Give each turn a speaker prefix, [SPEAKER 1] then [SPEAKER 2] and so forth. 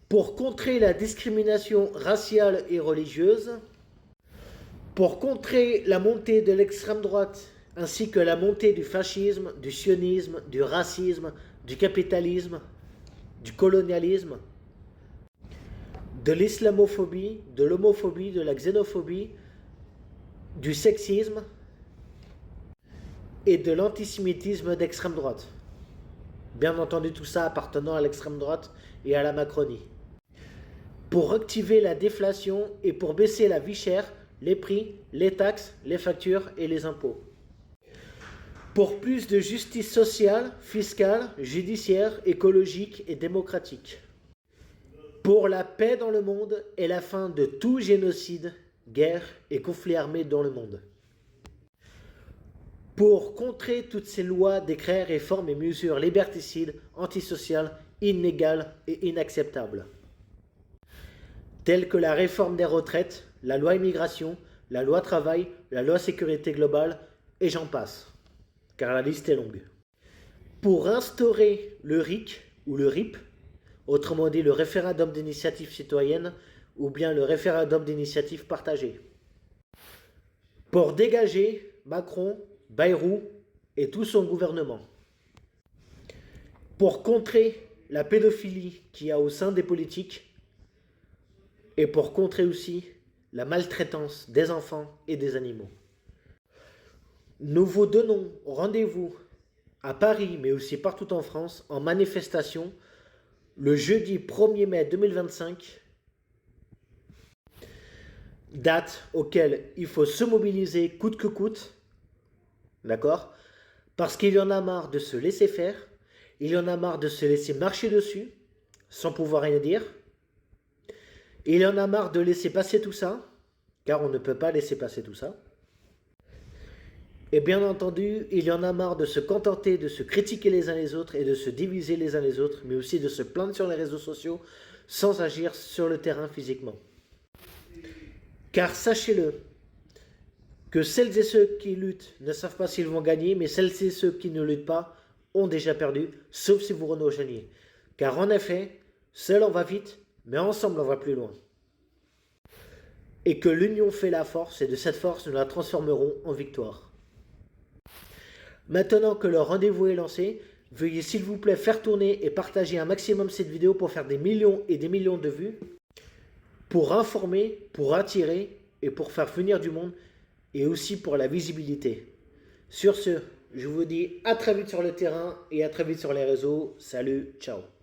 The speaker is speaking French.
[SPEAKER 1] pour contrer la discrimination raciale et religieuse, pour contrer la montée de l'extrême droite ainsi que la montée du fascisme, du sionisme, du racisme, du capitalisme, du colonialisme, de l'islamophobie, de l'homophobie, de la xénophobie, du sexisme et de l'antisémitisme d'extrême droite. Bien entendu, tout ça appartenant à l'extrême droite et à la Macronie. Pour activer la déflation et pour baisser la vie chère, les prix, les taxes, les factures et les impôts. Pour plus de justice sociale, fiscale, judiciaire, écologique et démocratique. Pour la paix dans le monde et la fin de tout génocide, guerre et conflit armé dans le monde. Pour contrer toutes ces lois, décrets, réformes et mesures liberticides, antisociales, inégales et inacceptables. Telles que la réforme des retraites, la loi immigration, la loi travail, la loi sécurité globale, et j'en passe, car la liste est longue. Pour instaurer le RIC ou le RIP, autrement dit le référendum d'initiative citoyenne, ou bien le référendum d'initiative partagée. Pour dégager Macron, Bayrou et tout son gouvernement. Pour contrer la pédophilie qu'il y a au sein des politiques et pour contrer aussi la maltraitance des enfants et des animaux. Nous vous donnons rendez-vous à Paris, mais aussi partout en France, en manifestation, le jeudi 1er mai 2025, date auquel il faut se mobiliser coûte que coûte, d'accord? Parce qu'il y en a marre de se laisser faire, il y en a marre de se laisser marcher dessus, sans pouvoir rien dire. Il y en a marre de laisser passer tout ça, car on ne peut pas laisser passer tout ça. Et bien entendu, il y en a marre de se contenter de se critiquer les uns les autres et de se diviser les uns les autres, mais aussi de se plaindre sur les réseaux sociaux sans agir sur le terrain physiquement. Car sachez-le, que celles et ceux qui luttent ne savent pas s'ils vont gagner, mais celles et ceux qui ne luttent pas ont déjà perdu, sauf si vous rejoignez. Car en effet, seul on va vite, mais ensemble on va plus loin. Et que l'union fait la force, et de cette force nous la transformerons en victoire. Maintenant que le rendez-vous est lancé, veuillez s'il vous plaît faire tourner et partager un maximum cette vidéo pour faire des millions et des millions de vues, pour informer, pour attirer et pour faire venir du monde, et aussi pour la visibilité. Sur ce, je vous dis à très vite sur le terrain et à très vite sur les réseaux. Salut, ciao.